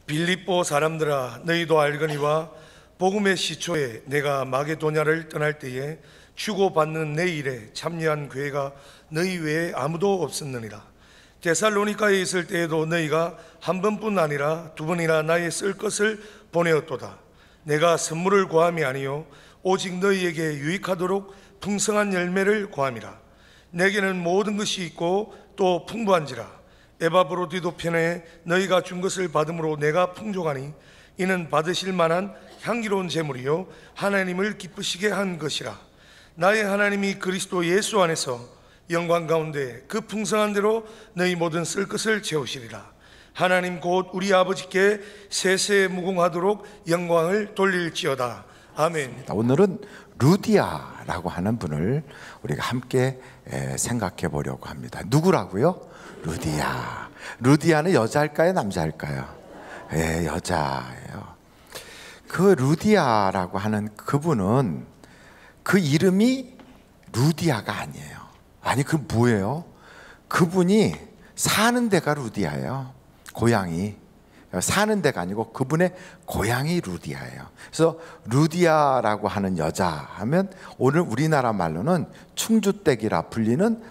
빌립보 사람들아, 너희도 알거니와 복음의 시초에 내가 마게도냐를 떠날 때에 주고받는 내 일에 참여한 교회가 너희 외에 아무도 없었느니라. 데살로니가에 있을 때에도 너희가 한 번뿐 아니라 두 번이나 나의 쓸 것을 보내었도다. 내가 선물을 구함이 아니요 오직 너희에게 유익하도록 풍성한 열매를 구함이라. 내게는 모든 것이 있고 또 풍부한지라. 에바브로디도 편에 너희가 준 것을 받음으로 내가 풍족하니 이는 받으실 만한 향기로운 제물이요 하나님을 기쁘시게 한 것이라. 나의 하나님이 그리스도 예수 안에서 영광 가운데 그 풍성한 대로 너희 모든 쓸 것을 채우시리라. 하나님 곧 우리 아버지께 세세 무궁하도록 영광을 돌릴지어다. 아멘. 오늘은 루디아라고 하는 분을 우리가 함께 생각해 보려고 합니다. 누구라고요? 루디아. 루디아는 여자일까요? 남자일까요? 여자예요. 그 루디아라고 하는 그분은 그 이름이 루디아가 아니에요. 아니, 그 뭐예요? 그분이 사는 데가 루디아예요. 고향이. 사는 데가 아니고 그분의 고향이 루디아예요. 그래서 루디아라고 하는 여자 하면 오늘 우리나라 말로는 충주댁이라 불리는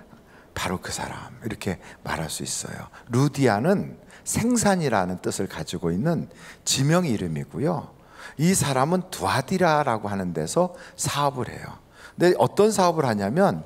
바로 그 사람, 이렇게 말할 수 있어요. 루디아는 생산이라는 뜻을 가지고 있는 지명 이름이고요. 이 사람은 두아디라라고 하는 데서 사업을 해요. 근데 어떤 사업을 하냐면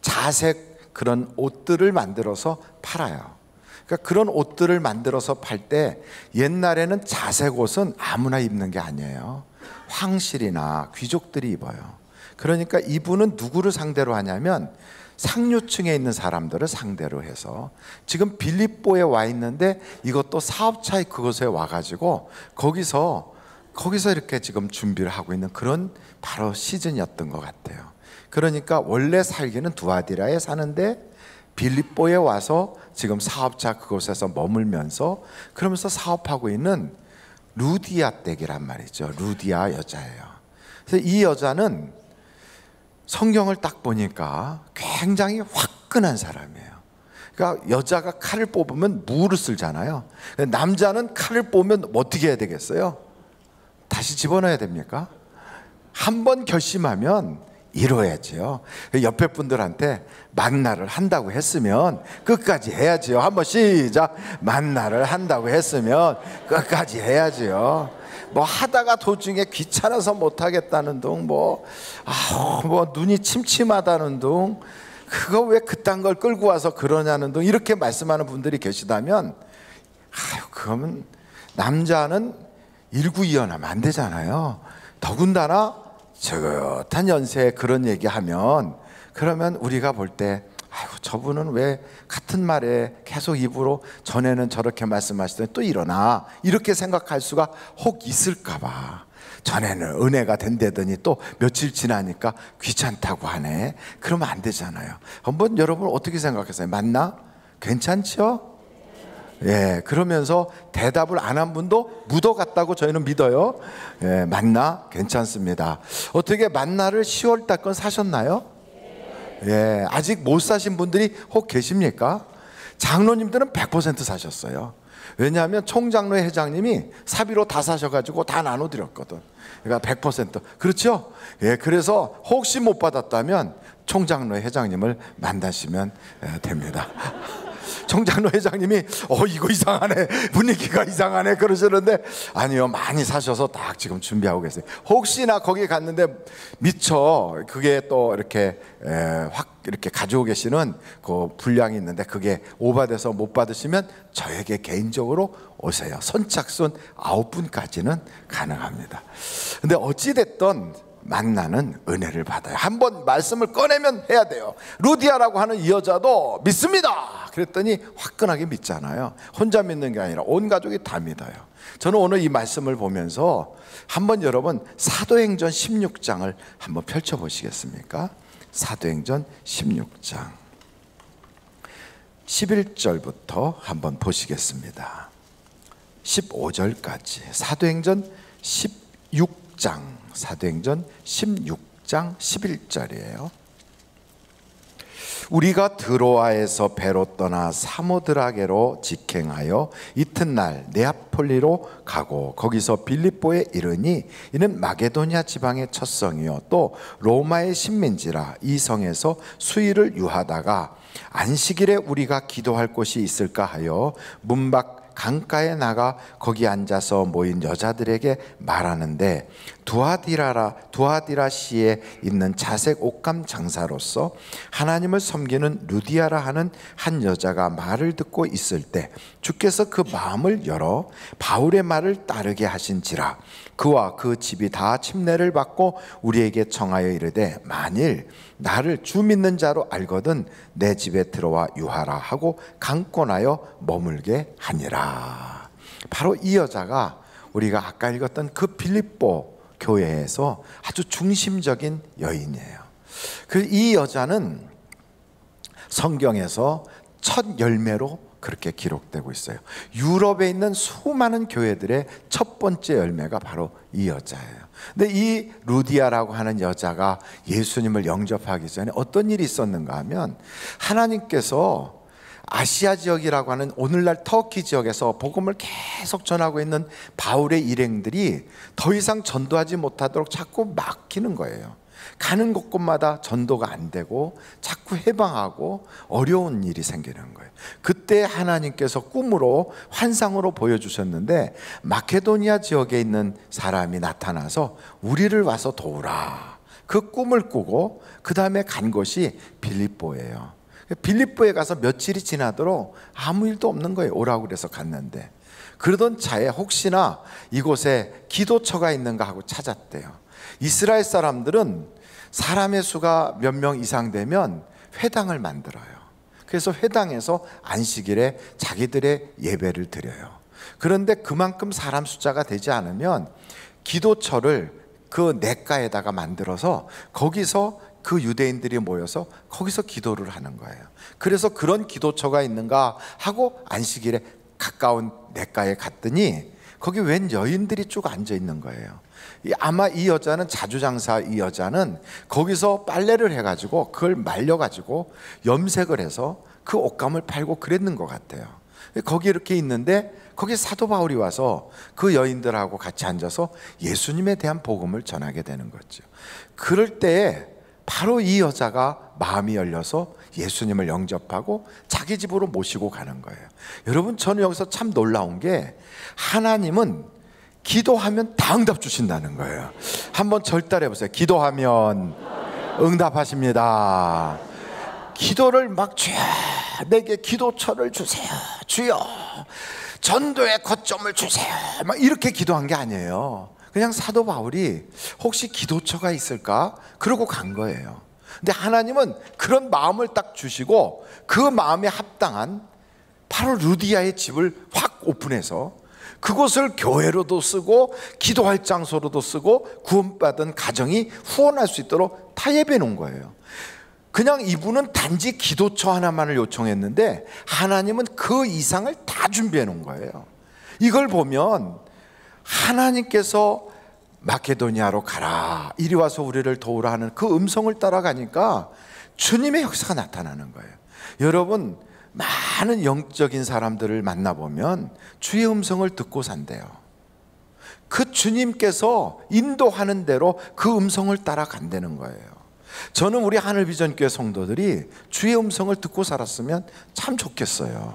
자색 그런 옷들을 만들어서 팔아요. 그러니까 그런 옷들을 만들어서 팔 때 옛날에는 자색 옷은 아무나 입는 게 아니에요. 황실이나 귀족들이 입어요. 그러니까 이분은 누구를 상대로 하냐면 상류층에 있는 사람들을 상대로 해서 지금 빌립보에 와 있는데 이것도 사업차에 그곳에 와가지고 거기서 이렇게 지금 준비를 하고 있는 그런 바로 시즌이었던 것 같아요. 그러니까 원래 살기는 두아디라에 사는데 빌립보에 와서 지금 사업차 그곳에서 머물면서 그러면서 사업하고 있는 루디아 댁이란 말이죠. 루디아 여자예요. 그래서 이 여자는 성경을 딱 보니까 굉장히 화끈한 사람이에요. 그러니까 여자가 칼을 뽑으면 무를 쓸잖아요. 남자는 칼을 뽑으면 어떻게 해야 되겠어요? 다시 집어넣어야 됩니까? 한 번 결심하면 이뤄야지요. 옆에 분들한테 만나를 한다고 했으면 끝까지 해야지요. 한번 시작. 만나를 한다고 했으면 끝까지 해야지요. 뭐 하다가 도중에 귀찮아서 못하겠다는 둥, 뭐 눈이 침침하다는 둥, 그거 왜 그딴 걸 끌고 와서 그러냐는 둥, 이렇게 말씀하는 분들이 계시다면 그러면 남자는 일구이연하면 안 되잖아요. 더군다나 저긋한 연세에 그런 얘기하면 그러면 우리가 볼 때 저분은 왜 같은 말에 계속 입으로 전에는 저렇게 말씀하시더니 또 일어나, 이렇게 생각할 수가 혹 있을까 봐. 전에는 은혜가 된다더니 또 며칠 지나니까 귀찮다고 하네. 그러면 안 되잖아요. 한번 여러분 어떻게 생각하세요? 맞나? 괜찮죠? 예, 그러면서 대답을 안 한 분도 묻어갔다고 저희는 믿어요. 예, 만나 괜찮습니다. 어떻게 만나를 10월 달 건 사셨나요? 예, 아직 못 사신 분들이 혹 계십니까? 장로님들은 100% 사셨어요. 왜냐하면 총장로 회장님이 사비로 다 사셔가지고 다 나눠드렸거든. 그러니까 100%. 그렇죠? 예, 그래서 혹시 못 받았다면 총장로 회장님을 만나시면 됩니다. 총장로 회장님이 이거 이상하네, 분위기가 이상하네 그러시는데 아니요, 많이 사셔서 딱 지금 준비하고 계세요. 혹시나 거기 갔는데 미처 그게 또 이렇게 확 이렇게 가지고 계시는 그 분량이 있는데 그게 오바돼서 못 받으시면 저에게 개인적으로 오세요. 선착순 9분까지는 가능합니다. 근데 어찌됐든 만나는 은혜를 받아요. 한번 말씀을 꺼내면 해야 돼요. 루디아라고 하는 이 여자도 믿습니다 그랬더니 화끈하게 믿잖아요. 혼자 믿는 게 아니라 온 가족이 다 믿어요. 저는 오늘 이 말씀을 보면서 한번 여러분 사도행전 16장을 한번 펼쳐보시겠습니까? 사도행전 16장 11절부터 한번 보시겠습니다. 15절까지 사도행전 16장 사도행전 16장 11절이에요. 우리가 드로아에서 배로 떠나 사모드라게로 직행하여 이튿날 네아폴리로 가고 거기서 빌립보에 이르니 이는 마게도냐 지방의 첫 성이요 또 로마의 식민지라. 이 성에서 수일을 유하다가 안식일에 우리가 기도할 곳이 있을까 하여 문밖 강가에 나가 거기 앉아서 모인 여자들에게 말하는데 두아디라 시에 있는 자색 옷감 장사로서 하나님을 섬기는 루디아라 하는 한 여자가 말을 듣고 있을 때 주께서 그 마음을 열어 바울의 말을 따르게 하신지라. 그와 그 집이 다 침례를 받고 우리에게 청하여 이르되 만일 나를 주 믿는 자로 알거든 내 집에 들어와 유하라 하고 강권하여 머물게 하니라. 바로 이 여자가 우리가 아까 읽었던 그 빌립보 교회에서 아주 중심적인 여인이에요. 이 여자는 성경에서 첫 열매로 그렇게 기록되고 있어요. 유럽에 있는 수많은 교회들의 첫 번째 열매가 바로 이 여자예요. 근데 이 루디아라고 하는 여자가 예수님을 영접하기 전에 어떤 일이 있었는가 하면 하나님께서 아시아 지역이라고 하는 오늘날 터키 지역에서 복음을 계속 전하고 있는 바울의 일행들이 더 이상 전도하지 못하도록 자꾸 막히는 거예요. 가는 곳곳마다 전도가 안 되고 자꾸 해방하고 어려운 일이 생기는 거예요. 그때 하나님께서 꿈으로 환상으로 보여주셨는데 마케도니아 지역에 있는 사람이 나타나서 우리를 와서 도우라. 그 꿈을 꾸고 그 다음에 간 곳이 빌립보예요. 빌립보에 가서 며칠이 지나도록 아무 일도 없는 거예요. 오라고 그래서 갔는데 그러던 차에 혹시나 이곳에 기도처가 있는가 하고 찾았대요. 이스라엘 사람들은 사람의 수가 몇 명 이상 되면 회당을 만들어요. 그래서 회당에서 안식일에 자기들의 예배를 드려요. 그런데 그만큼 사람 숫자가 되지 않으면 기도처를 그 냇가에다가 만들어서 거기서 그 유대인들이 모여서 거기서 기도를 하는 거예요. 그래서 그런 기도처가 있는가 하고 안식일에 가까운 냇가에 갔더니 거기 웬 여인들이 쭉 앉아 있는 거예요. 아마 이 여자는 자주장사 이 여자는 거기서 빨래를 해가지고 그걸 말려가지고 염색을 해서 그 옷감을 팔고 그랬는 것 같아요. 거기 이렇게 있는데 거기 사도 바울이 와서 그 여인들하고 같이 앉아서 예수님에 대한 복음을 전하게 되는 거죠. 그럴 때에 바로 이 여자가 마음이 열려서 예수님을 영접하고 자기 집으로 모시고 가는 거예요. 여러분, 저는 여기서 참 놀라운 게 하나님은 기도하면 다 응답 주신다는 거예요. 한번 절달해 보세요. 기도하면 응답하십니다. 기도를 막 주여 내게 기도처를 주세요, 주여 전도의 거점을 주세요, 막 이렇게 기도한 게 아니에요. 그냥 사도 바울이 혹시 기도처가 있을까? 그러고 간 거예요. 근데 하나님은 그런 마음을 딱 주시고 그 마음에 합당한 바로 루디아의 집을 확 오픈해서 그곳을 교회로도 쓰고 기도할 장소로도 쓰고 구원받은 가정이 후원할 수 있도록 다 예배해 놓은 거예요. 그냥 이분은 단지 기도처 하나만을 요청했는데 하나님은 그 이상을 다 준비해 놓은 거예요. 이걸 보면 하나님께서 마케도니아로 가라, 이리 와서 우리를 도우라 하는 그 음성을 따라가니까 주님의 역사가 나타나는 거예요. 여러분, 많은 영적인 사람들을 만나보면 주의 음성을 듣고 산대요. 그 주님께서 인도하는 대로 그 음성을 따라간다는 거예요. 저는 우리 하늘비전교회 성도들이 주의 음성을 듣고 살았으면 참 좋겠어요.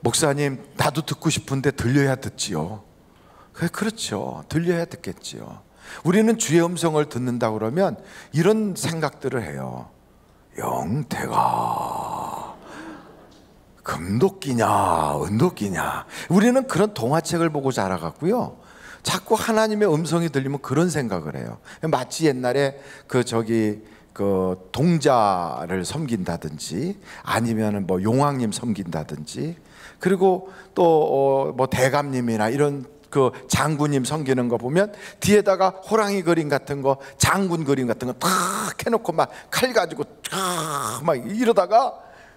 목사님, 나도 듣고 싶은데 들려야 듣지요. 그렇죠. 들려야 듣겠지요. 우리는 주의 음성을 듣는다 그러면 이런 생각들을 해요. 영태가 금도끼냐 은도끼냐. 우리는 그런 동화책을 보고 자라갔고요. 자꾸 하나님의 음성이 들리면 그런 생각을 해요. 마치 옛날에 그 동자를 섬긴다든지 아니면 뭐 용왕님 섬긴다든지 그리고 또 뭐 대감님이나 이런 그 장군님 섬기는 거 보면 뒤에다가 호랑이 그림 같은 거, 장군 그림 같은 거 탁 해놓고 막 칼 가지고 막 이러다가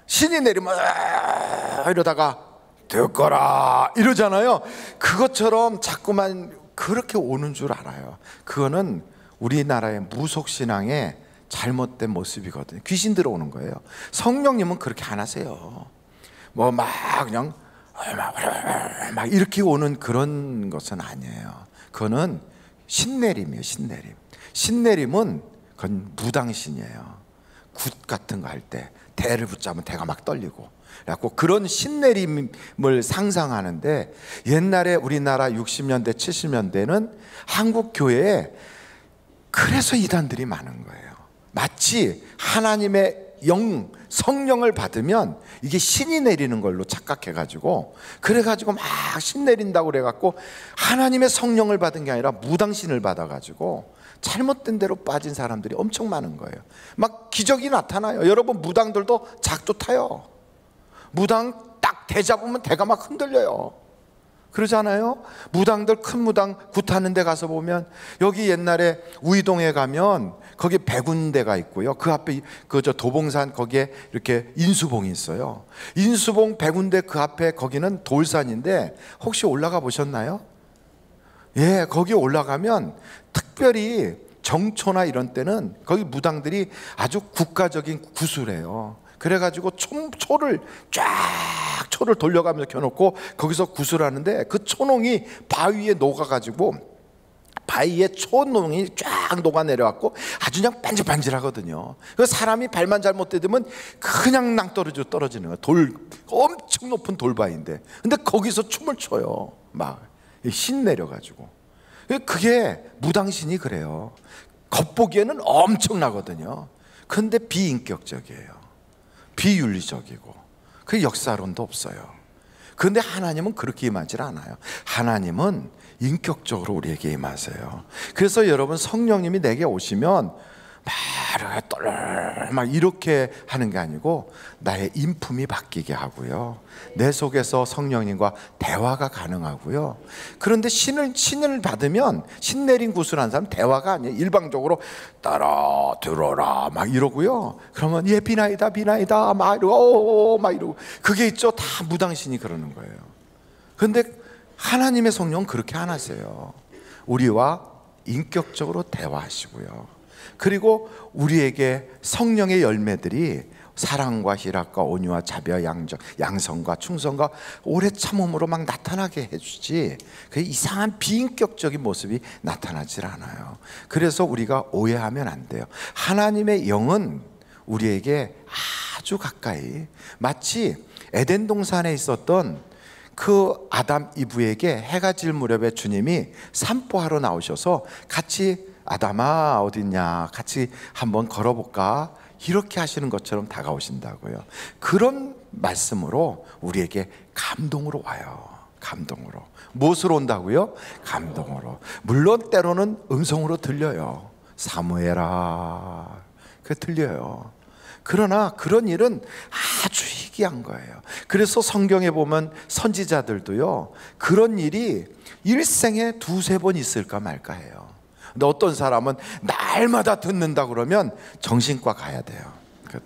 신이 내리면 이러다가 듣거라 이러잖아요. 그것처럼 자꾸만 그렇게 오는 줄 알아요. 그거는 우리나라의 무속신앙의 잘못된 모습이거든요. 귀신 들어오는 거예요. 성령님은 그렇게 안 하세요. 뭐 막 그냥 막 이렇게 오는 그런 것은 아니에요. 그거는 신내림이에요. 신내림. 신내림은 그건 무당신이에요. 굿 같은 거 할 때 대를 붙잡으면 대가 막 떨리고, 그래갖고 그런 신내림을 상상하는데, 옛날에 우리나라 60년대 70년대는 한국 교회에 그래서 이단들이 많은 거예요. 마치 하나님의 성령을 받으면 이게 신이 내리는 걸로 착각해가지고, 그래가지고 막 신 내린다고 그래갖고 하나님의 성령을 받은 게 아니라 무당신을 받아가지고 잘못된 대로 빠진 사람들이 엄청 많은 거예요. 막 기적이 나타나요. 여러분, 무당들도 작두 타요. 무당 딱 대 잡으면 대가 막 흔들려요. 그러잖아요. 무당들, 큰 무당 굿하는 데 가서 보면, 여기 옛날에 우이동에 가면 거기 백운대가 있고요, 그 앞에 저 도봉산 거기에 이렇게 인수봉이 있어요. 인수봉 백운대 그 앞에 거기는 돌산인데 혹시 올라가 보셨나요? 예, 거기 올라가면 특별히 정초나 이런 때는 거기 무당들이 아주 국가적인 구슬해요. 그래가지고 초를 돌려가면서 켜놓고 거기서 구슬하는데, 그 초농이 바위에 녹아가지고 바위에 초농이 쫙 녹아 내려왔고 아주 그냥 반질반질하거든요. 그 사람이 발만 잘못 디디면 그냥 낭떠러지로 떨어지는 거예요. 엄청 높은 돌바위인데, 근데 거기서 춤을 춰요. 막 신 내려가지고. 그게 무당신이 그래요. 겉보기에는 엄청나거든요. 근데 비인격적이에요. 비윤리적이고, 그 역사론도 없어요. 그런데 하나님은 그렇게 임하지 않아요. 하나님은 인격적으로 우리에게 임하세요. 그래서 여러분, 성령님이 내게 오시면 막 이렇게 하는 게 아니고 나의 인품이 바뀌게 하고요, 내 속에서 성령님과 대화가 가능하고요. 그런데 신을 받으면, 신 내린 구슬한 사람 대화가 아니에요. 일방적으로 따라 들어라 막 이러고요. 그러면 예 비나이다 비나이다 막 이러고 그게 있죠. 다 무당신이 그러는 거예요. 그런데 하나님의 성령은 그렇게 안 하세요. 우리와 인격적으로 대화하시고요, 그리고 우리에게 성령의 열매들이 사랑과 희락과 온유와 자비와 양성과 충성과 오래 참음으로 막 나타나게 해주지, 그 이상한 비인격적인 모습이 나타나질 않아요. 그래서 우리가 오해하면 안 돼요. 하나님의 영은 우리에게 아주 가까이, 마치 에덴 동산에 있었던 그 아담 이브에게 해가 질 무렵에 주님이 산보하러 나오셔서 같이 아담아 어딨냐, 같이 한번 걸어볼까, 이렇게 하시는 것처럼 다가오신다고요. 그런 말씀으로 우리에게 감동으로 와요. 감동으로. 무엇으로 온다고요? 감동으로. 물론 때로는 음성으로 들려요. 사무엘아, 그 들려요. 그러나 그런 일은 아주 희귀한 거예요. 그래서 성경에 보면 선지자들도요, 그런 일이 일생에 두세 번 있을까 말까 해요. 근데 어떤 사람은 날마다 듣는다 그러면 정신과 가야 돼요.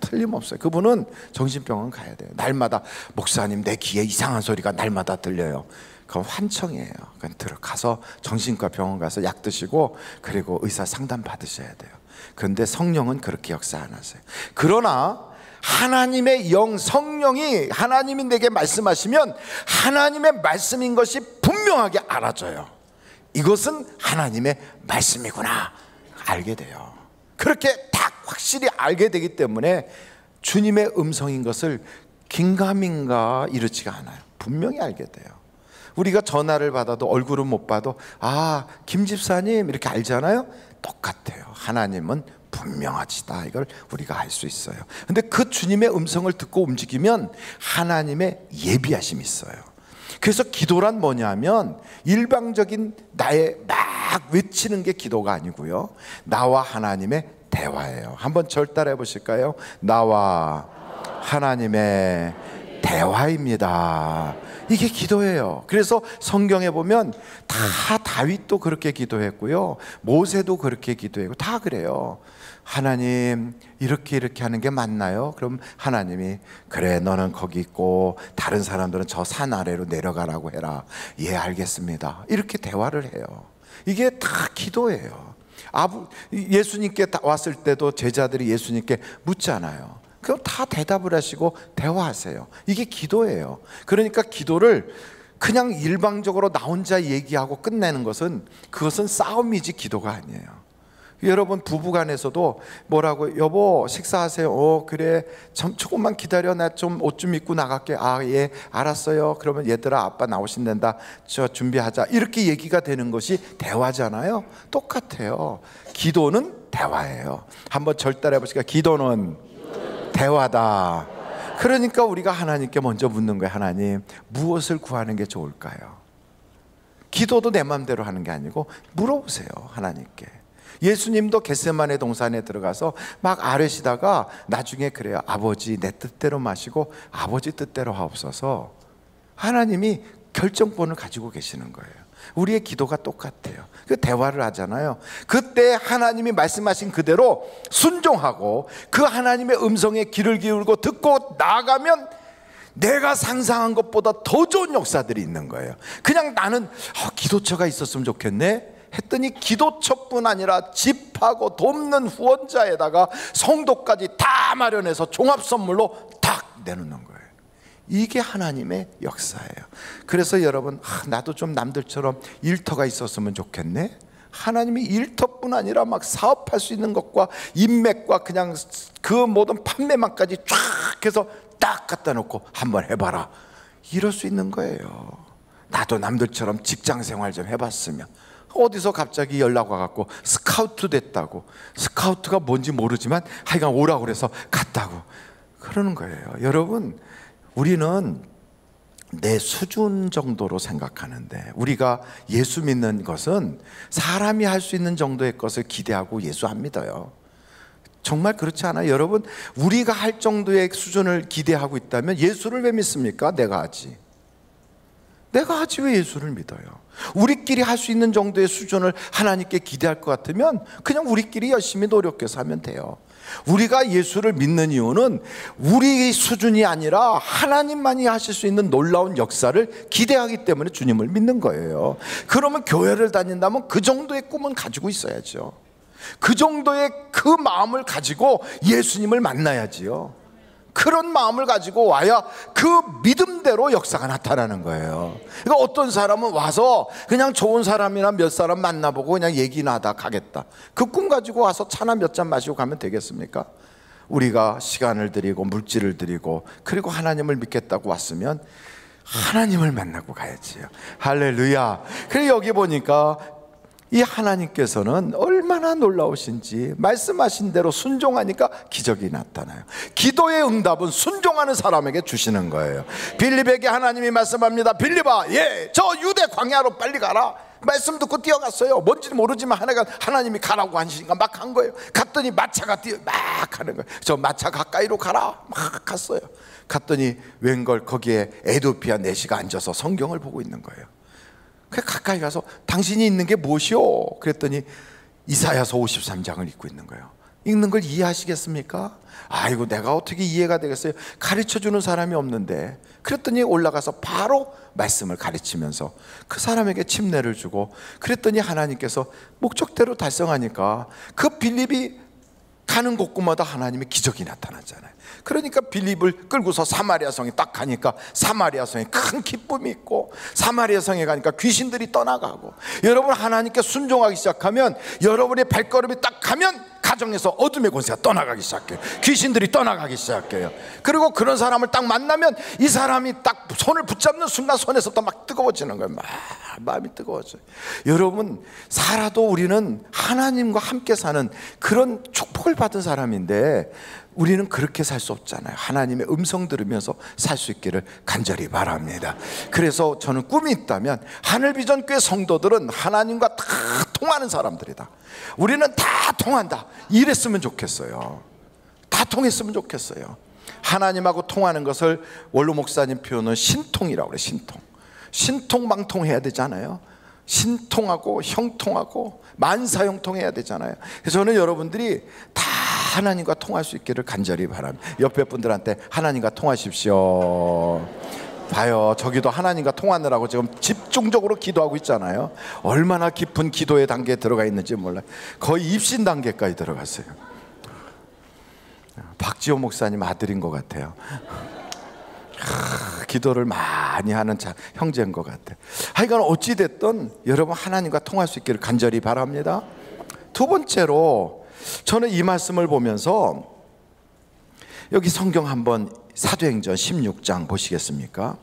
틀림없어요. 그분은 정신병원 가야 돼요. 날마다 목사님 내 귀에 이상한 소리가 날마다 들려요. 그건 환청이에요. 그건 들어가서 정신과 병원 가서 약 드시고 그리고 의사 상담 받으셔야 돼요. 그런데 성령은 그렇게 역사 안 하세요. 그러나 하나님의 영, 성령이 하나님이 내게 말씀하시면 하나님의 말씀인 것이 분명하게 알아져요. 이것은 하나님의 말씀이구나 알게 돼요. 그렇게 딱 확실히 알게 되기 때문에 주님의 음성인 것을 긴가민가 이렇지가 않아요. 분명히 알게 돼요. 우리가 전화를 받아도 얼굴은 못 봐도 아, 김 집사님 이렇게 알잖아요. 똑같아요. 하나님은 분명하시다, 이걸 우리가 알 수 있어요. 근데 그 주님의 음성을 듣고 움직이면 하나님의 예비하심이 있어요. 그래서 기도란 뭐냐면 일방적인 나의 막 외치는 게 기도가 아니고요, 나와 하나님의 대화예요. 한번 절 따라해 보실까요? 나와 하나님의 대화입니다. 이게 기도예요. 그래서 성경에 보면 다 다윗도 그렇게 기도했고요, 모세도 그렇게 기도했고 다 그래요. 하나님 이렇게 하는 게 맞나요? 그럼 하나님이 그래, 너는 거기 있고 다른 사람들은 저 산 아래로 내려가라고 해라. 예, 알겠습니다. 이렇게 대화를 해요. 이게 다 기도예요. 예수님께 왔을 때도 제자들이 예수님께 묻잖아요. 그럼 다 대답을 하시고 대화하세요. 이게 기도예요. 그러니까 기도를 그냥 일방적으로 나 혼자 얘기하고 끝내는 것은, 그것은 싸움이지 기도가 아니에요. 여러분 부부간에서도 뭐라고, 여보 식사하세요. 그래 조금만 기다려, 나 좀 옷 좀 입고 나갈게. 예 알았어요. 그러면 얘들아 아빠 나오신단다, 저 준비하자, 이렇게 얘기가 되는 것이 대화잖아요. 똑같아요. 기도는 대화예요. 한번 절 따라 해보시까. 기도는 대화다. 그러니까 우리가 하나님께 먼저 묻는 거예요. 하나님, 무엇을 구하는 게 좋을까요? 기도도 내 마음대로 하는 게 아니고 물어보세요, 하나님께. 예수님도 겟세마네 동산에 들어가서 막 아뢰시다가 나중에 그래요. 아버지 내 뜻대로 마시고 아버지 뜻대로 하옵소서. 하나님이 결정권을 가지고 계시는 거예요. 우리의 기도가 똑같아요. 그 대화를 하잖아요. 그때 하나님이 말씀하신 그대로 순종하고 그 하나님의 음성에 귀를 기울이고 듣고 나아가면 내가 상상한 것보다 더 좋은 역사들이 있는 거예요. 그냥 나는 기도처가 있었으면 좋겠네 했더니 기도처뿐 아니라 집하고 돕는 후원자에다가 성도까지 다 마련해서 종합선물로 딱 내놓는 거예요. 이게 하나님의 역사예요. 그래서 여러분, 나도 좀 남들처럼 일터가 있었으면 좋겠네. 하나님이 일터뿐 아니라 막 사업할 수 있는 것과 인맥과 그냥 그 모든 판매망까지 쫙 해서 딱 갖다 놓고 한번 해봐라, 이럴 수 있는 거예요. 나도 남들처럼 직장생활 좀 해봤으면. 어디서 갑자기 연락 와갖고 스카우트 됐다고. 스카우트가 뭔지 모르지만 하여간 오라고 그래서 갔다고 그러는 거예요. 여러분, 우리는 내 수준 정도로 생각하는데, 우리가 예수 믿는 것은 사람이 할 수 있는 정도의 것을 기대하고 예수 안 믿어요. 정말 그렇지 않아요? 여러분, 우리가 할 정도의 수준을 기대하고 있다면 예수를 왜 믿습니까? 내가 하지 왜 예수를 믿어요? 우리끼리 할 수 있는 정도의 수준을 하나님께 기대할 것 같으면 그냥 우리끼리 열심히 노력해서 하면 돼요. 우리가 예수를 믿는 이유는 우리 수준이 아니라 하나님만이 하실 수 있는 놀라운 역사를 기대하기 때문에 주님을 믿는 거예요. 그러면 교회를 다닌다면 그 정도의 꿈은 가지고 있어야죠. 그 정도의 그 마음을 가지고 예수님을 만나야지요. 그런 마음을 가지고 와야 그 믿음대로 역사가 나타나는 거예요. 그러니까 어떤 사람은 와서 그냥 좋은 사람이나 몇 사람 만나보고 그냥 얘기나 하다 가겠다. 그 꿈 가지고 와서 차나 몇 잔 마시고 가면 되겠습니까? 우리가 시간을 들이고 물질을 들이고 그리고 하나님을 믿겠다고 왔으면 하나님을 만나고 가야지요. 할렐루야. 그래서 여기 보니까 이 하나님께서는 얼마나 놀라우신지, 말씀하신 대로 순종하니까 기적이 나타나요. 기도의 응답은 순종하는 사람에게 주시는 거예요. 빌립에게 하나님이 말씀합니다. 빌립아, 저 유대 광야로 빨리 가라. 말씀 듣고 뛰어갔어요. 뭔지 모르지만 하나님이 가라고 하시니까 막 간 거예요. 갔더니 마차가 막 가는 거예요. 저 마차 가까이로 가라. 막 갔어요. 갔더니 웬걸 거기에 에도피아 내시가 앉아서 성경을 보고 있는 거예요. 가까이 가서 당신이 읽는 게 무엇이오? 그랬더니 이사야서 53장을 읽고 있는 거예요. 읽는 걸 이해하시겠습니까? 아이고, 내가 어떻게 이해가 되겠어요? 가르쳐주는 사람이 없는데. 그랬더니 올라가서 바로 말씀을 가르치면서 그 사람에게 침례를 주고, 그랬더니 하나님께서 목적대로 달성하니까 그 빌립이 가는 곳곳마다 하나님의 기적이 나타났잖아요. 그러니까 빌립을 끌고서 사마리아 성에 딱 가니까 사마리아 성에 큰 기쁨이 있고, 사마리아 성에 가니까 귀신들이 떠나가고. 여러분, 하나님께 순종하기 시작하면 여러분의 발걸음이 딱 가면 가정에서 어둠의 권세가 떠나가기 시작해요. 귀신들이 떠나가기 시작해요. 그리고 그런 사람을 딱 만나면 이 사람이 딱 손을 붙잡는 순간 손에서 또 막 뜨거워지는 거예요. 막 마음이 뜨거워져요. 여러분, 살아도 우리는 하나님과 함께 사는 그런 축복을 받은 사람인데 우리는 그렇게 살 수 없잖아요. 하나님의 음성 들으면서 살 수 있기를 간절히 바랍니다. 그래서 저는 꿈이 있다면 하늘비전교회 성도들은 하나님과 다 통하는 사람들이다. 우리는 다 통한다. 이랬으면 좋겠어요. 다 통했으면 좋겠어요. 하나님하고 통하는 것을 원로 목사님 표현은 신통이라고 그래요. 신통망통해야 되잖아요. 신통하고 형통하고 만사형통해야 되잖아요. 그래서 저는 여러분들이 다 하나님과 통할 수 있기를 간절히 바랍니다. 옆에 분들한테 하나님과 통하십시오. 봐요. 저기도 하나님과 통하느라고 지금 집중적으로 기도하고 있잖아요. 얼마나 깊은 기도의 단계에 들어가 있는지 몰라요. 거의 입신 단계까지 들어갔어요. 박지호 목사님 아들인 것 같아요. 기도를 많이 하는 형제인 것 같아요. 하여간 어찌됐든 여러분 하나님과 통할 수 있기를 간절히 바랍니다. 두 번째로 저는 이 말씀을 보면서 여기 성경 한번 사도행전 16장 보시겠습니까?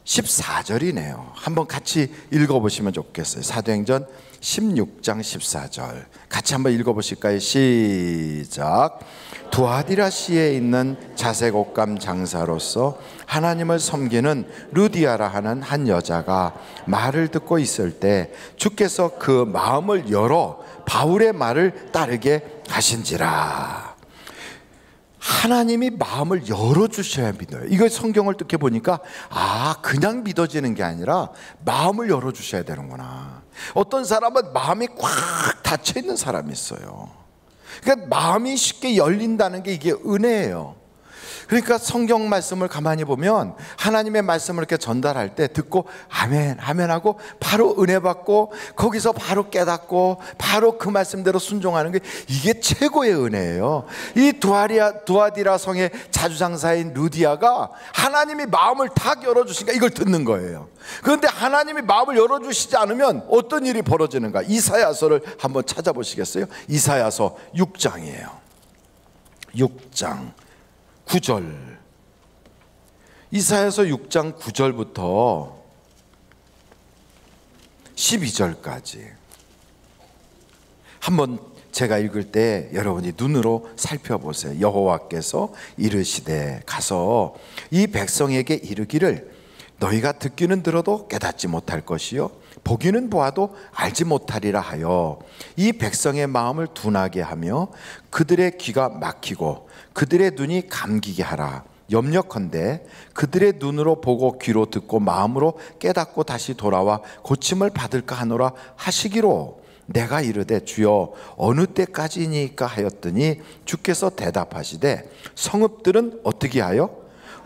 14절이네요. 한번 같이 읽어보시면 좋겠어요. 사도행전 16장 14절 같이 한번 읽어보실까요? 시작. 두아디라시에 있는 자색 옷감 장사로서 하나님을 섬기는 루디아라 하는 한 여자가 말을 듣고 있을 때 주께서 그 마음을 열어 바울의 말을 따르게 하신지라. 하나님이 마음을 열어주셔야 믿어요. 이거 성경을 듣게 보니까 그냥 믿어지는 게 아니라 마음을 열어주셔야 되는구나. 어떤 사람은 마음이 꽉 닫혀있는 사람이 있어요. 그러니까 마음이 쉽게 열린다는 게 이게 은혜예요. 그러니까 성경 말씀을 가만히 보면 하나님의 말씀을 이렇게 전달할 때 듣고 아멘 아멘 하고 바로 은혜 받고 거기서 바로 깨닫고 바로 그 말씀대로 순종하는 게 이게 최고의 은혜예요. 이 두아디라 성의 자주장사인 루디아가 하나님이 마음을 탁 열어주시니까 이걸 듣는 거예요. 그런데 하나님이 마음을 열어주시지 않으면 어떤 일이 벌어지는가? 이사야서를 한번 찾아보시겠어요? 이사야서 6장이에요 6장 9절. 이사야서 6장 9절부터 12절까지 한번 제가 읽을 때 여러분이 눈으로 살펴보세요. 여호와께서 이르시되 가서 이 백성에게 이르기를 너희가 듣기는 들어도 깨닫지 못할 것이요 보기는 보아도 알지 못하리라 하여 이 백성의 마음을 둔하게 하며 그들의 귀가 막히고 그들의 눈이 감기게 하라. 염려컨대 그들의 눈으로 보고 귀로 듣고 마음으로 깨닫고 다시 돌아와 고침을 받을까 하노라 하시기로 내가 이르되 주여 어느 때까지니까 하였더니 주께서 대답하시되 성읍들은 어떻게 하여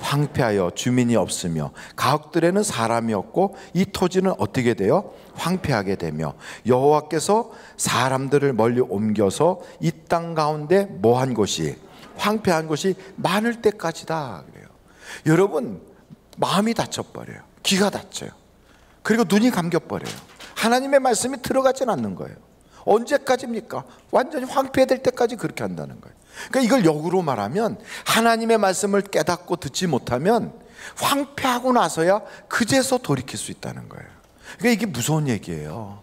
황폐하여 주민이 없으며 가옥들에는 사람이 없고 이 토지는 어떻게 되어 황폐하게 되며 여호와께서 사람들을 멀리 옮겨서 이 땅 가운데 뭐한 곳이 황폐한 곳이 많을 때까지다 그래요. 여러분 마음이 닫혀버려요. 귀가 닫혀요. 그리고 눈이 감겨버려요. 하나님의 말씀이 들어가진 않는 거예요. 언제까지입니까? 완전히 황폐될 때까지 그렇게 한다는 거예요. 그러니까 이걸 역으로 말하면 하나님의 말씀을 깨닫고 듣지 못하면 황폐하고 나서야 그제서 돌이킬 수 있다는 거예요. 그러니까 이게 무서운 얘기예요.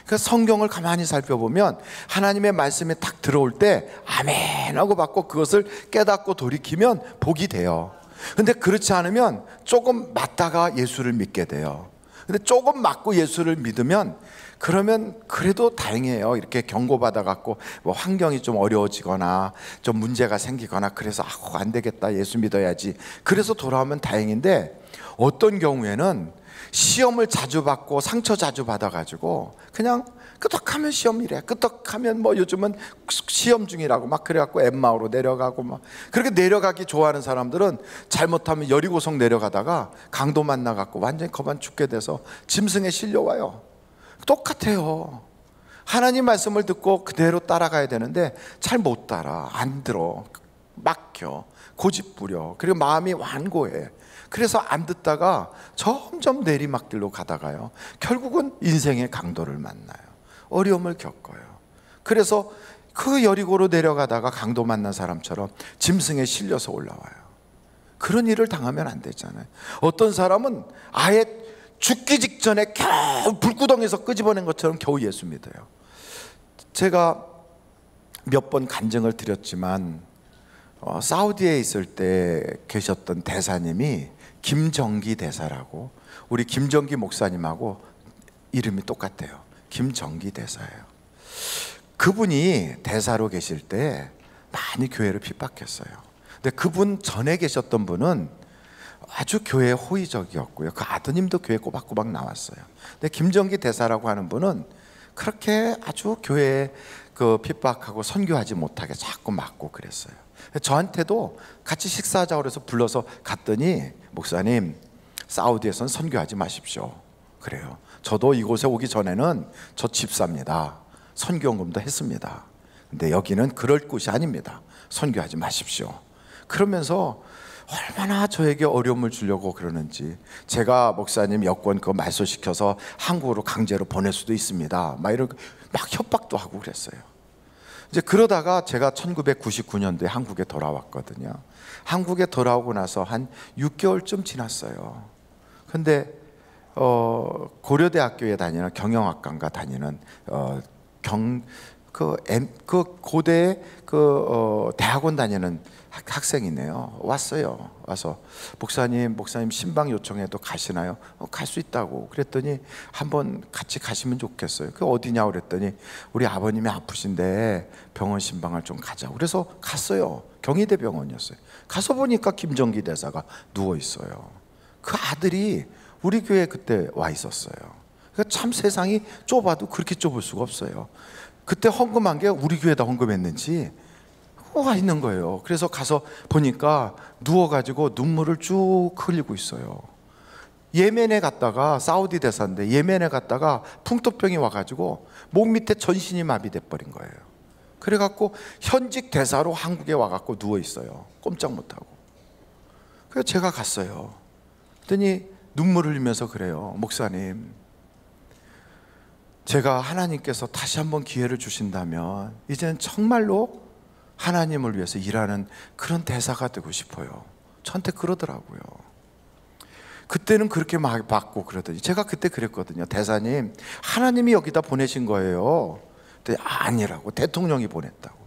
그러니까 성경을 가만히 살펴보면 하나님의 말씀이 딱 들어올 때 아멘 하고 받고 그것을 깨닫고 돌이키면 복이 돼요. 근데 그렇지 않으면 조금 맞다가 예수를 믿게 돼요. 근데 조금 맞고 예수를 믿으면 그러면 그래도 다행이에요. 이렇게 경고받아 갖고 뭐 환경이 좀 어려워지거나 좀 문제가 생기거나 그래서 안 되겠다 예수 믿어야지 그래서 돌아오면 다행인데 어떤 경우에는 시험을 자주 받고 상처 자주 받아가지고 그냥 끄덕하면 시험이래 끄덕하면 뭐 요즘은 시험 중이라고 막 그래갖고 엠마오로 내려가고 막 그렇게 내려가기 좋아하는 사람들은 잘못하면 여리고성 내려가다가 강도 만나갖고 완전히 거반 죽게 돼서 짐승에 실려와요. 똑같아요. 하나님 말씀을 듣고 그대로 따라가야 되는데 잘 못 따라 안 들어 막혀 고집부려 그리고 마음이 완고해. 그래서 안 듣다가 점점 내리막길로 가다가요 결국은 인생의 강도를 만나요. 어려움을 겪어요. 그래서 그 여리고로 내려가다가 강도 만난 사람처럼 짐승에 실려서 올라와요. 그런 일을 당하면 안 되잖아요. 어떤 사람은 아예 죽기 직전에 겨우 불구덩이에서 끄집어낸 것처럼 겨우 예수 믿어요. 제가 몇 번 간증을 드렸지만 사우디에 있을 때 계셨던 대사님이 김정기 대사라고 우리 김정기 목사님하고 이름이 똑같아요. 김정기 대사예요. 그분이 대사로 계실 때 많이 교회를 핍박했어요. 근데 그분 전에 계셨던 분은 아주 교회에 호의적이었고요. 그 아드님도 교회 꼬박꼬박 나왔어요. 근데 김정기 대사라고 하는 분은 그렇게 아주 교회에 그 핍박하고 선교하지 못하게 자꾸 막고 그랬어요. 저한테도 같이 식사하자고 그래서 불러서 갔더니 목사님 사우디에서는 선교하지 마십시오. 그래요. 저도 이곳에 오기 전에는 저 집사입니다. 선교연금도 했습니다. 근데 여기는 그럴 곳이 아닙니다. 선교하지 마십시오. 그러면서 얼마나 저에게 어려움을 주려고 그러는지, 제가 목사님 여권 그거 말소시켜서 한국으로 강제로 보낼 수도 있습니다, 막 이런 막 협박도 하고 그랬어요. 이제 그러다가 제가 1999년도에 한국에 돌아왔거든요. 한국에 돌아오고 나서 한 6개월쯤 지났어요. 근데 고려대학교에 다니는 경영학과인가 다니는 고대 대학원 다니는 학생이네요. 왔어요. 와서 목사님 신방 요청해도 가시나요? 갈 수 있다고. 그랬더니 한번 같이 가시면 좋겠어요. 그 어디냐고 그랬더니 우리 아버님이 아프신데 병원 신방을 좀 가자고. 그래서 갔어요. 경희대 병원이었어요. 가서 보니까 김정기 대사가 누워 있어요. 그 아들이 우리 교회에 그때 와 있었어요. 그러니까 참 세상이 좁아도 그렇게 좁을 수가 없어요. 그때 헌금한 게 우리 교회에다 헌금했는지 와 있는 거예요. 그래서 가서 보니까 누워가지고 눈물을 쭉 흘리고 있어요. 예멘에 갔다가, 사우디 대사인데 예멘에 갔다가 풍토병이 와가지고 몸 밑에 전신이 마비돼 버린 거예요. 그래갖고 현직 대사로 한국에 와갖고 누워 있어요. 꼼짝 못하고. 그래서 제가 갔어요. 그랬더니 눈물을 흘리면서 그래요. 목사님, 제가 하나님께서 다시 한번 기회를 주신다면 이제는 정말로 하나님을 위해서 일하는 그런 대사가 되고 싶어요. 저한테 그러더라고요. 그때는 그렇게 막 받고 그러더니 제가 그때 그랬거든요. 대사님, 하나님이 여기다 보내신 거예요. 근데 아니라고, 대통령이 보냈다고.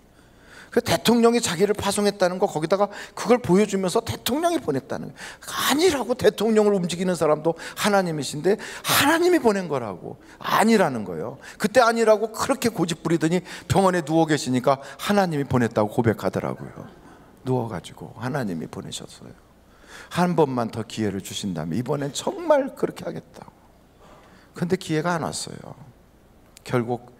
그 대통령이 자기를 파송했다는 거 거기다가 그걸 보여주면서 대통령이 보냈다는 거예요. 아니라고, 대통령을 움직이는 사람도 하나님이신데 하나님이 보낸 거라고. 아니라는 거예요. 그때 아니라고 그렇게 고집부리더니 병원에 누워 계시니까 하나님이 보냈다고 고백하더라고요. 누워가지고 하나님이 보내셨어요. 한 번만 더 기회를 주신다면 이번엔 정말 그렇게 하겠다고. 근데 기회가 안 왔어요. 결국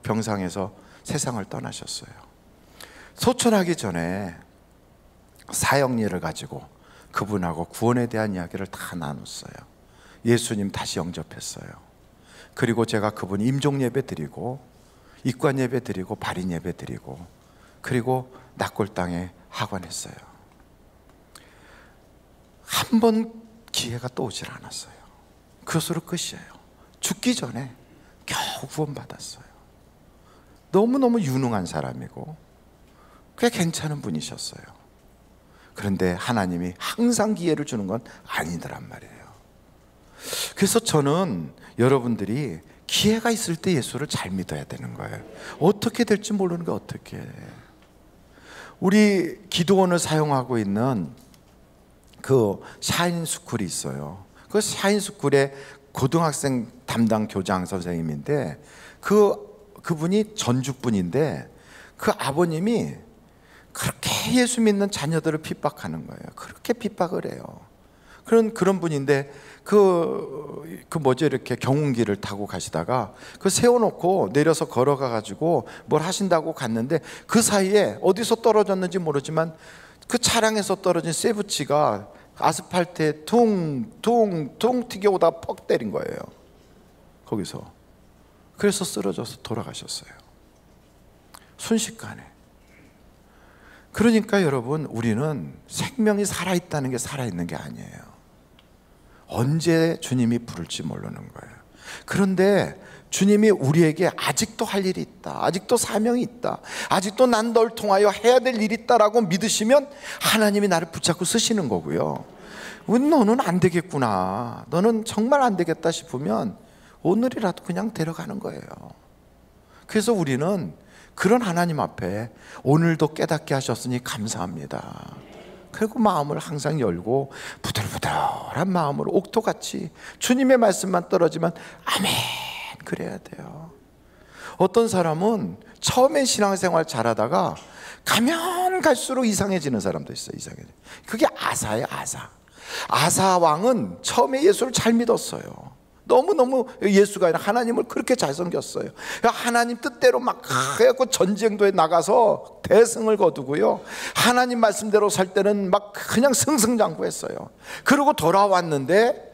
병상에서 세상을 떠나셨어요. 소천하기 전에 사형리를 가지고 그분하고 구원에 대한 이야기를 다 나눴어요. 예수님 다시 영접했어요. 그리고 제가 그분 임종 예배 드리고 입관 예배 드리고 발인 예배 드리고 그리고 낙골당에 하관했어요. 한 번 기회가 또 오질 않았어요. 그것으로 끝이에요. 죽기 전에 겨우 구원받았어요. 너무너무 유능한 사람이고 꽤 괜찮은 분이셨어요. 그런데 하나님이 항상 기회를 주는 건 아니더란 말이에요. 그래서 저는 여러분들이 기회가 있을 때 예수를 잘 믿어야 되는 거예요. 어떻게 될지 모르는 게 어떻게 해. 우리 기도원을 사용하고 있는 그 샤인스쿨이 있어요. 그 샤인스쿨의 고등학생 담당 교장 선생님인데 그분이 전주분인데 그 아버님이 그렇게 예수 믿는 자녀들을 핍박하는 거예요. 그렇게 핍박을 해요. 그런 분인데 이렇게 경운기를 타고 가시다가 그 세워놓고 내려서 걸어가 가지고 뭘 하신다고 갔는데 그 사이에 어디서 떨어졌는지 모르지만 그 차량에서 떨어진 쇠붙이가 아스팔트에 퉁퉁퉁 튀겨오다 퍽 때린 거예요. 거기서. 그래서 쓰러져서 돌아가셨어요. 순식간에. 그러니까 여러분, 우리는 생명이 살아있다는 게 살아있는 게 아니에요. 언제 주님이 부를지 모르는 거예요. 그런데 주님이 우리에게 아직도 할 일이 있다, 아직도 사명이 있다, 아직도 난 널 통하여 해야 될 일이 있다라고 믿으시면 하나님이 나를 붙잡고 쓰시는 거고요. 너는 안 되겠구나, 너는 정말 안 되겠다 싶으면 오늘이라도 그냥 데려가는 거예요. 그래서 우리는 그런 하나님 앞에 오늘도 깨닫게 하셨으니 감사합니다. 그리고 마음을 항상 열고 부들부들한 마음으로 옥토같이 주님의 말씀만 떨어지면 아멘 그래야 돼요. 어떤 사람은 처음엔 신앙생활 잘하다가 가면 갈수록 이상해지는 사람도 있어요. 이상해져. 그게 아사예요. 아사 왕은 처음에 예수를 잘 믿었어요. 너무너무 예수가 아니라 하나님을 그렇게 잘 섬겼어요. 하나님 뜻대로 막 해갖고 전쟁도에 나가서 대승을 거두고요, 하나님 말씀대로 살 때는 막 그냥 승승장구했어요. 그러고 돌아왔는데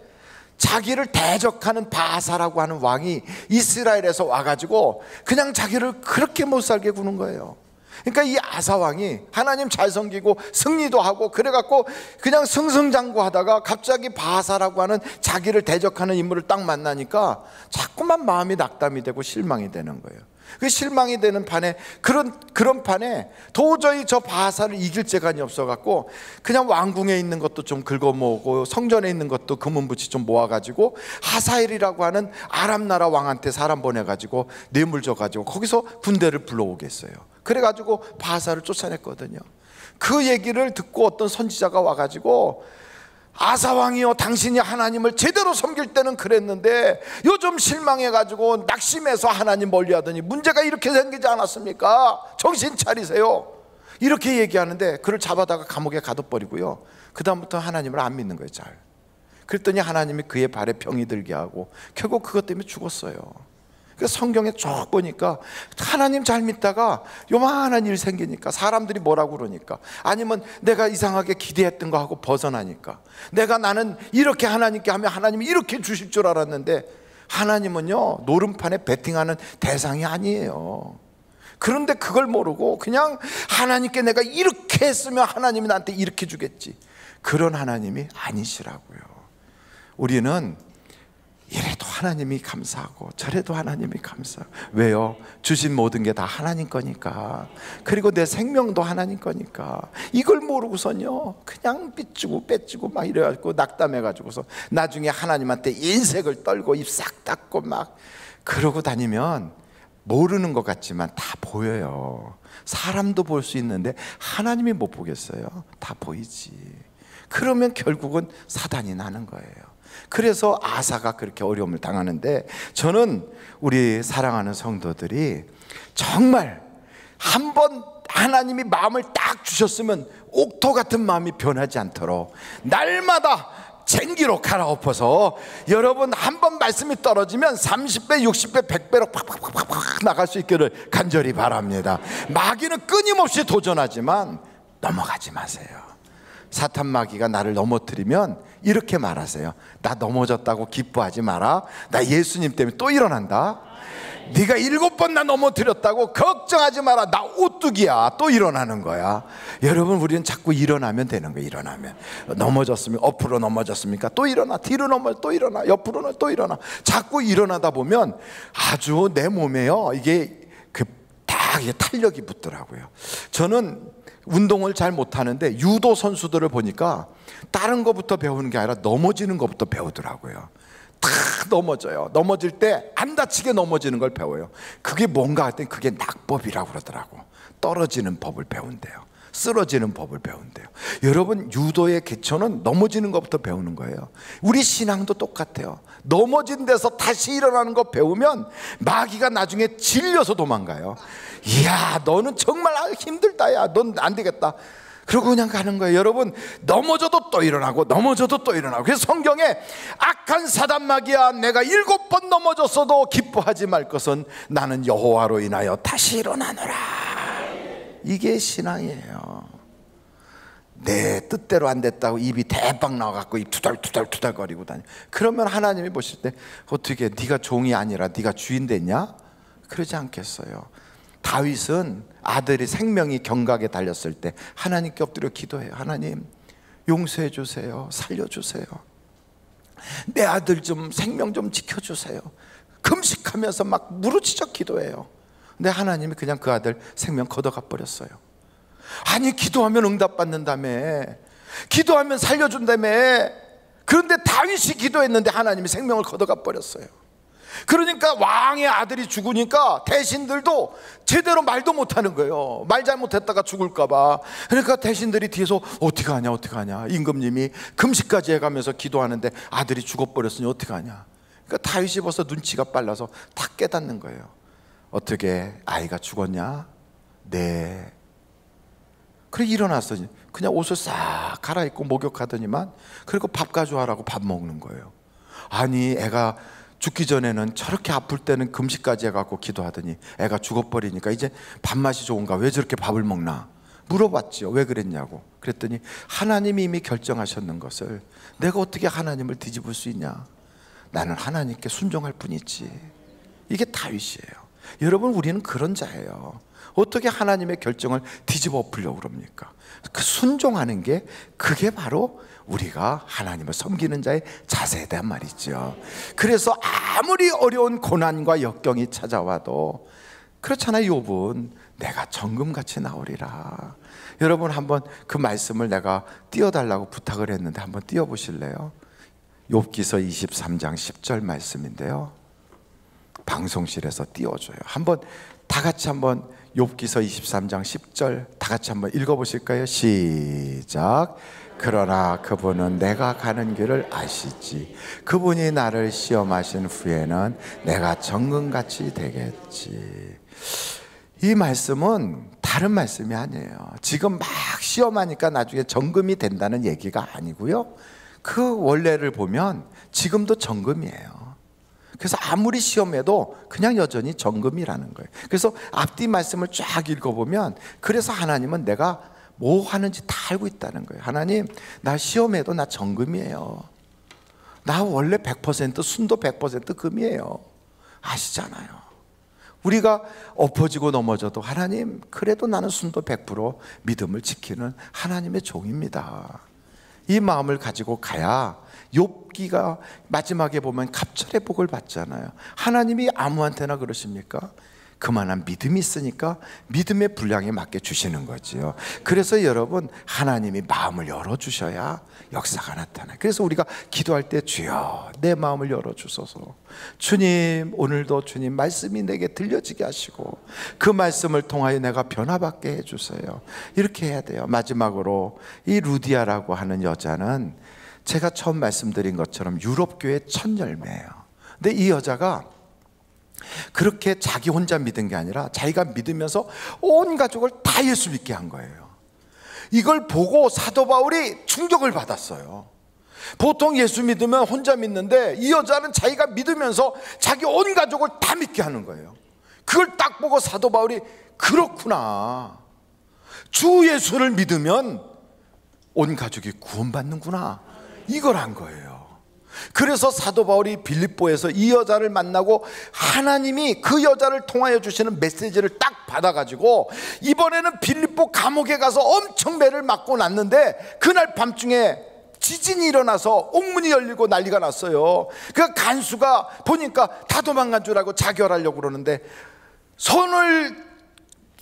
자기를 대적하는 바사라고 하는 왕이 이스라엘에서 와가지고 그냥 자기를 그렇게 못 살게 구는 거예요. 그러니까 이 아사 왕이 하나님 잘 섬기고 승리도 하고 그래갖고 그냥 승승장구하다가 갑자기 바사라고 하는 자기를 대적하는 인물을 딱 만나니까 자꾸만 마음이 낙담이 되고 실망이 되는 거예요. 그 실망이 되는 판에 그런 판에 도저히 저 바사를 이길 재간이 없어갖고 그냥 왕궁에 있는 것도 좀 긁어모으고 성전에 있는 것도 금은부치 좀 모아가지고 하사엘이라고 하는 아람 나라 왕한테 사람 보내가지고 뇌물 줘가지고 거기서 군대를 불러오겠어요. 그래가지고 바사를 쫓아냈거든요. 그 얘기를 듣고 어떤 선지자가 와가지고 아사왕이요, 당신이 하나님을 제대로 섬길 때는 그랬는데 요즘 실망해가지고 낙심해서 하나님 멀리하더니 문제가 이렇게 생기지 않았습니까? 정신 차리세요. 이렇게 얘기하는데 그를 잡아다가 감옥에 가둬버리고요, 그 다음부터 하나님을 안 믿는 거예요. 잘. 그랬더니 하나님이 그의 발에 병이 들게 하고 결국 그것 때문에 죽었어요. 그래서 성경에 쭉 보니까 하나님 잘 믿다가 요만한 일 생기니까 사람들이 뭐라고 그러니까, 아니면 내가 이상하게 기대했던 거 하고 벗어나니까, 나는 이렇게 하나님께 하면 하나님이 이렇게 주실 줄 알았는데 하나님은요 노름판에 베팅하는 대상이 아니에요. 그런데 그걸 모르고 그냥 하나님께 내가 이렇게 했으면 하나님이 나한테 이렇게 주겠지, 그런 하나님이 아니시라고요. 우리는 이래도 하나님이 감사하고 저래도 하나님이 감사하고. 왜요? 주신 모든 게 다 하나님 거니까. 그리고 내 생명도 하나님 거니까. 이걸 모르고선요 그냥 삐쭈고 빼쭈고 막 이래가지고 낙담해가지고서 나중에 하나님한테 인색을 떨고 입 싹 닫고 막 그러고 다니면 모르는 것 같지만 다 보여요. 사람도 볼 수 있는데 하나님이 못 보겠어요? 다 보이지. 그러면 결국은 사단이 나는 거예요. 그래서 아사가 그렇게 어려움을 당하는데, 저는 우리 사랑하는 성도들이 정말 한번 하나님이 마음을 딱 주셨으면 옥토 같은 마음이 변하지 않도록 날마다 쟁기로 갈아엎어서, 여러분 한번 말씀이 떨어지면 30배, 60배, 100배로 팍팍팍팍 나갈 수 있기를 간절히 바랍니다. 마귀는 끊임없이 도전하지만 넘어가지 마세요. 사탄 마귀가 나를 넘어뜨리면 이렇게 말하세요. 나 넘어졌다고 기뻐하지 마라. 나 예수님 때문에 또 일어난다. 네가 7번 나 넘어뜨렸다고 걱정하지 마라. 나 오뚜기야. 또 일어나는 거야. 여러분, 우리는 자꾸 일어나면 되는 거예요. 일어나면 넘어졌으면 옆으로 넘어졌습니까? 또 일어나. 뒤로 넘어 또 일어나. 옆으로는 또 일어나. 자꾸 일어나다 보면 아주 내 몸에요 이게 다 탄력이 붙더라고요. 저는 운동을 잘 못하는데 유도 선수들을 보니까 다른 것부터 배우는 게 아니라 넘어지는 것부터 배우더라고요. 다 넘어져요. 넘어질 때 안 다치게 넘어지는 걸 배워요. 그게 뭔가 했더니 그게 낙법이라고 그러더라고. 떨어지는 법을 배운대요. 쓰러지는 법을 배운대요. 여러분, 유도의 기초는 넘어지는 것부터 배우는 거예요. 우리 신앙도 똑같아요. 넘어진 데서 다시 일어나는 거 배우면 마귀가 나중에 질려서 도망가요. 이야, 너는 정말 힘들다. 야, 넌 안 되겠다. 그러고 그냥 가는 거예요. 여러분, 넘어져도 또 일어나고 넘어져도 또 일어나고. 그래서 성경에 악한 사단 마귀야, 내가 7번 넘어졌어도 기뻐하지 말 것은 나는 여호와로 인하여 다시 일어나노라. 이게 신앙이에요. 내 뜻대로 안 됐다고 입이 대박 나와갖고 입 투덜투덜거리고 다니. 그러면 하나님이 보실 때 어떻게 네가 종이 아니라 네가 주인 됐냐? 그러지 않겠어요. 다윗은 아들이 생명이 경각에 달렸을 때 하나님께 엎드려 기도해요. 하나님, 용서해 주세요. 살려주세요. 내 아들 좀 생명 좀 지켜주세요. 금식하면서 막 무르짖어 기도해요. 근데 하나님이 그냥 그 아들 생명 걷어가 버렸어요. 아니, 기도하면 응답받는다며, 기도하면 살려준다며. 그런데 다윗이 기도했는데 하나님이 생명을 걷어가 버렸어요. 그러니까 왕의 아들이 죽으니까 대신들도 제대로 말도 못하는 거예요. 말 잘못했다가 죽을까 봐. 그러니까 대신들이 뒤에서 어떻게 하냐 임금님이 금식까지 해가면서 기도하는데 아들이 죽어버렸으니 어떻게 하냐. 그러니까 다윗이 벌써 눈치가 빨라서 다 깨닫는 거예요. 어떻게 아이가 죽었냐? 네. 그래 일어났어. 그냥 옷을 싹 갈아입고 목욕하더니만, 그리고 밥 가져와라고 밥 먹는 거예요. 아니, 애가 죽기 전에는 저렇게 아플 때는 금식까지 해갖고 기도하더니 애가 죽어버리니까 이제 밥맛이 좋은가, 왜 저렇게 밥을 먹나 물어봤지요. 왜 그랬냐고. 그랬더니 하나님이 이미 결정하셨는 것을 내가 어떻게 하나님을 뒤집을 수 있냐, 나는 하나님께 순종할 뿐이지. 이게 다윗이에요. 여러분, 우리는 그런 자예요. 어떻게 하나님의 결정을 뒤집어 엎으려고 그럽니까? 그 순종하는 게, 그게 바로 우리가 하나님을 섬기는 자의 자세에 대한 말이죠. 그래서 아무리 어려운 고난과 역경이 찾아와도, 그렇잖아요. 욥은 내가 정금같이 나오리라. 여러분, 한번 그 말씀을 내가 띄워달라고 부탁을 했는데 한번 띄워보실래요? 욥기서 23장 10절 말씀인데요, 방송실에서 띄워줘요. 한번 다 같이 한번 욥기서 23장 10절 다 같이 한번 읽어보실까요? 시작. 그러나 그분은 내가 가는 길을 아시지. 그분이 나를 시험하신 후에는 내가 정금같이 되겠지. 이 말씀은 다른 말씀이 아니에요. 지금 막 시험하니까 나중에 정금이 된다는 얘기가 아니고요, 그 원래를 보면 지금도 정금이에요. 그래서 아무리 시험해도 그냥 여전히 정금이라는 거예요. 그래서 앞뒤 말씀을 쫙 읽어보면, 그래서 하나님은 내가 뭐 하는지 다 알고 있다는 거예요. 하나님, 나 시험해도 나 정금이에요. 나 원래 100% 순도 100% 금이에요. 아시잖아요. 우리가 엎어지고 넘어져도 하나님, 그래도 나는 순도 100% 믿음을 지키는 하나님의 종입니다. 이 마음을 가지고 가야 욥기가 마지막에 보면 갑절의 복을 받잖아요. 하나님이 아무한테나 그러십니까? 그만한 믿음이 있으니까 믿음의 분량에 맞게 주시는 거지요. 그래서 여러분, 하나님이 마음을 열어주셔야 역사가 나타나요. 그래서 우리가 기도할 때 주여 내 마음을 열어주소서, 주님 오늘도 주님 말씀이 내게 들려지게 하시고 그 말씀을 통하여 내가 변화받게 해주세요. 이렇게 해야 돼요. 마지막으로 이 루디아라고 하는 여자는 제가 처음 말씀드린 것처럼 유럽교의 첫 열매예요. 근데 이 여자가 그렇게 자기 혼자 믿은 게 아니라 자기가 믿으면서 온 가족을 다 예수 믿게 한 거예요. 이걸 보고 사도 바울이 충격을 받았어요. 보통 예수 믿으면 혼자 믿는데 이 여자는 자기가 믿으면서 자기 온 가족을 다 믿게 하는 거예요. 그걸 딱 보고 사도 바울이 그렇구나, 주 예수를 믿으면 온 가족이 구원받는구나, 이걸 한 거예요. 그래서 사도 바울이 빌립보에서 이 여자를 만나고 하나님이 그 여자를 통하여 주시는 메시지를 딱 받아가지고 이번에는 빌립보 감옥에 가서 엄청 매를 맞고 났는데, 그날 밤중에 지진이 일어나서 옥문이 열리고 난리가 났어요. 그 간수가 보니까 다 도망간 줄 알고 자결하려고 그러는데, 손을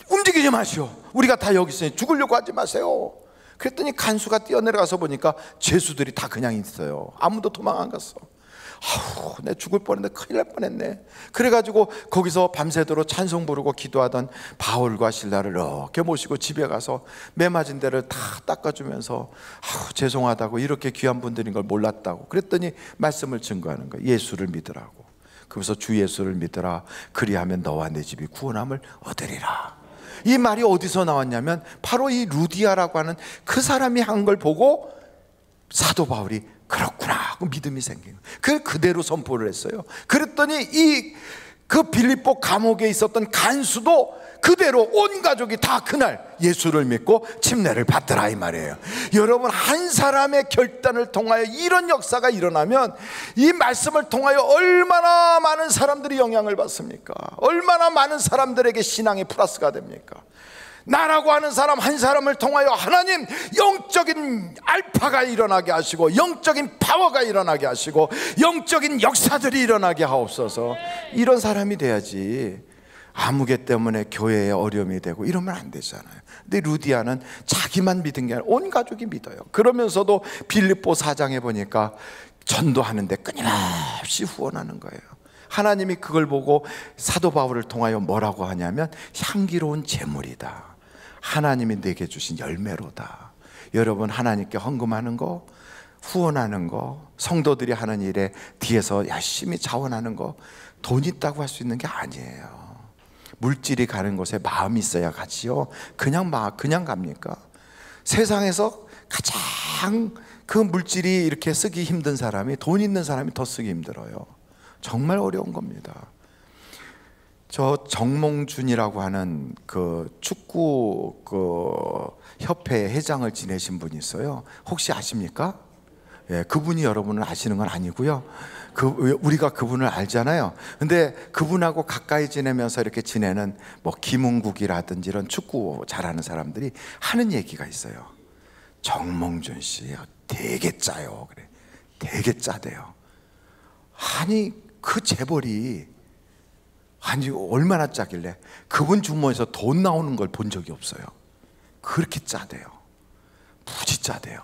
움직이지 마시오, 우리가 다 여기 있으니 죽으려고 하지 마세요. 그랬더니 간수가 뛰어내려가서 보니까 죄수들이 다 그냥 있어요. 아무도 도망 안 갔어. 아우, 내 죽을 뻔했는데 큰일 날 뻔했네. 그래가지고 거기서 밤새도록 찬송 부르고 기도하던 바울과 실라를 이렇게 모시고 집에 가서 매 맞은 데를 다 닦아주면서 아우, 죄송하다고, 이렇게 귀한 분들인 걸 몰랐다고. 그랬더니 말씀을 증거하는 거예요. 예수를 믿으라고. 그래서 주 예수를 믿으라, 그리하면 너와 내 집이 구원함을 얻으리라. 이 말이 어디서 나왔냐면 바로 이 루디아라고 하는 그 사람이 한 걸 보고 사도 바울이 그렇구나 하고 믿음이 생긴 거예요. 그대로 선포를 했어요. 그랬더니 그 빌립보 감옥에 있었던 간수도 그대로 온 가족이 다 그날 예수를 믿고 침례를 받더라, 이 말이에요. 여러분, 한 사람의 결단을 통하여 이런 역사가 일어나면 이 말씀을 통하여 얼마나 많은 사람들이 영향을 받습니까? 얼마나 많은 사람들에게 신앙의 플러스가 됩니까? 나라고 하는 사람 한 사람을 통하여 하나님 영적인 알파가 일어나게 하시고 영적인 파워가 일어나게 하시고 영적인 역사들이 일어나게 하옵소서. 이런 사람이 돼야지 아무개 때문에 교회에 어려움이 되고 이러면 안 되잖아요. 근데 루디아는 자기만 믿은 게 아니라 온 가족이 믿어요. 그러면서도 빌립보 4장에 보니까 전도하는데 끊임없이 후원하는 거예요. 하나님이 그걸 보고 사도 바울을 통하여 뭐라고 하냐면 향기로운 제물이다, 하나님이 내게 주신 열매로다. 여러분, 하나님께 헌금하는 거, 후원하는 거, 성도들이 하는 일에 뒤에서 열심히 자원하는 거, 돈 있다고 할 수 있는 게 아니에요. 물질이 가는 곳에 마음이 있어야 가지요. 그냥 갑니까? 세상에서 가장 그 물질이 이렇게 쓰기 힘든 사람이, 돈 있는 사람이 더 쓰기 힘들어요. 정말 어려운 겁니다. 저 정몽준이라고 하는 그 축구 협회 회장을 지내신 분이 있어요. 혹시 아십니까? 예, 그분이 여러분은 아시는 건 아니고요. 우리가 그분을 알잖아요. 근데 그분하고 가까이 지내면서 이렇게 지내는 뭐 김은국이라든지 이런 축구 잘하는 사람들이 하는 얘기가 있어요. 정몽준 씨 되게 짜요. 그래. 되게 짜대요. 아니 그 재벌이 아니 얼마나 짜길래 그분 주머니에서 돈 나오는 걸 본 적이 없어요. 그렇게 짜대요. 무지 짜대요.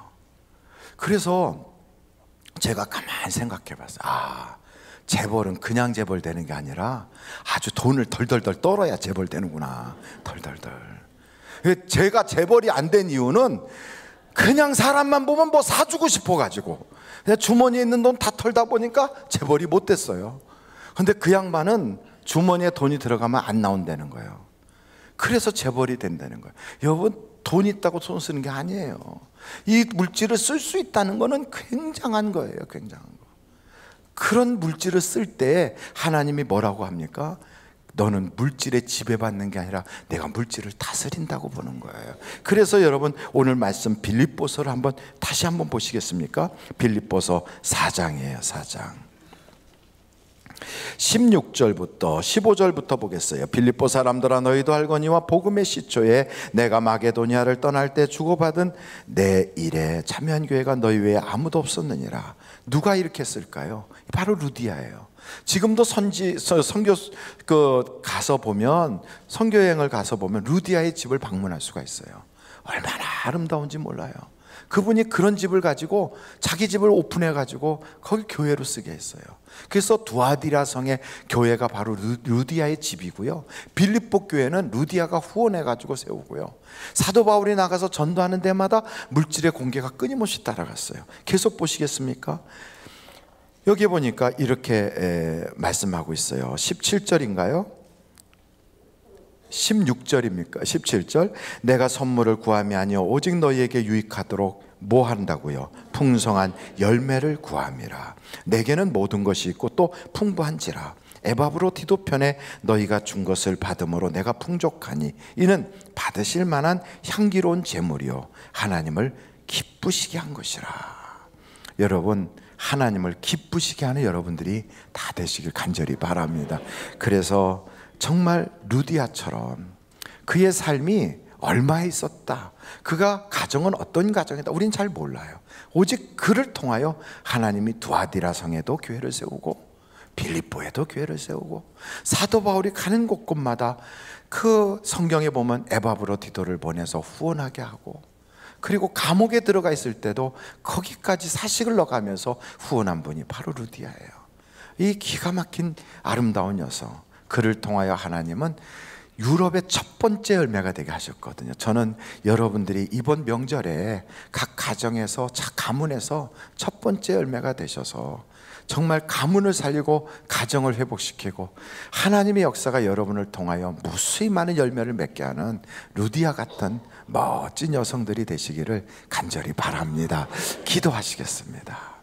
그래서 제가 가만히 생각해 봤어요. 아, 재벌은 그냥 재벌 되는 게 아니라 아주 돈을 덜덜덜 떨어야 재벌 되는구나. 덜덜덜. 제가 재벌이 안 된 이유는 그냥 사람만 보면 뭐 사주고 싶어 가지고 주머니에 있는 돈 다 털다 보니까 재벌이 못 됐어요. 근데 그 양반은 주머니에 돈이 들어가면 안 나온다는 거예요. 그래서 재벌이 된다는 거예요. 여러분 돈 있다고 손 쓰는 게 아니에요. 이 물질을 쓸 수 있다는 거는 굉장한 거예요. 굉장한 거. 그런 물질을 쓸 때 하나님이 뭐라고 합니까? 너는 물질에 지배받는 게 아니라 내가 물질을 다스린다고 보는 거예요. 그래서 여러분 오늘 말씀 빌립보서를 다시 한번 보시겠습니까? 빌립보서 4장이에요. 4장 16절부터 15절부터 보겠어요. 빌립보 사람들아 너희도 알거니와 복음의 시초에 내가 마게도니아를 떠날 때 주고받은 내 일에 참여한 교회가 너희 외에 아무도 없었느니라. 누가 이렇게 했을까요? 바로 루디아예요. 지금도 선교 가서 보면 선교 여행을 가서 보면 루디아의 집을 방문할 수가 있어요. 얼마나 아름다운지 몰라요. 그분이 그런 집을 가지고 자기 집을 오픈해 가지고 거기 교회로 쓰게 했어요. 그래서 두아디라 성의 교회가 바로 루디아의 집이고요. 빌립보 교회는 루디아가 후원해 가지고 세우고요. 사도 바울이 나가서 전도하는 데마다 물질의 공개가 끊임없이 따라갔어요. 계속 보시겠습니까? 여기 보니까 이렇게 말씀하고 있어요. 17절인가요? 16절입니까? 17절 내가 선물을 구함이 아니요 오직 너희에게 유익하도록 뭐 한다고요? 풍성한 열매를 구함이라. 내게는 모든 것이 있고 또 풍부한지라. 에바브로디도 편에 너희가 준 것을 받음으로 내가 풍족하니 이는 받으실 만한 향기로운 제물이요 하나님을 기쁘시게 한 것이라. 여러분 하나님을 기쁘시게 하는 여러분들이 다 되시길 간절히 바랍니다. 그래서 정말 루디아처럼 그의 삶이 얼마에 있었다, 그가 가정은 어떤 가정이다, 우린 잘 몰라요. 오직 그를 통하여 하나님이 두아디라 성에도 교회를 세우고 빌립보에도 교회를 세우고 사도 바울이 가는 곳곳마다 그 성경에 보면 에바브로디도를 보내서 후원하게 하고, 그리고 감옥에 들어가 있을 때도 거기까지 사식을 넣어가면서 후원한 분이 바로 루디아예요. 이 기가 막힌 아름다운 여성, 그를 통하여 하나님은 유럽의 첫 번째 열매가 되게 하셨거든요. 저는 여러분들이 이번 명절에 각 가정에서 가문에서 첫 번째 열매가 되셔서 정말 가문을 살리고 가정을 회복시키고 하나님의 역사가 여러분을 통하여 무수히 많은 열매를 맺게 하는 루디아 같은 멋진 여성들이 되시기를 간절히 바랍니다. 기도하시겠습니다.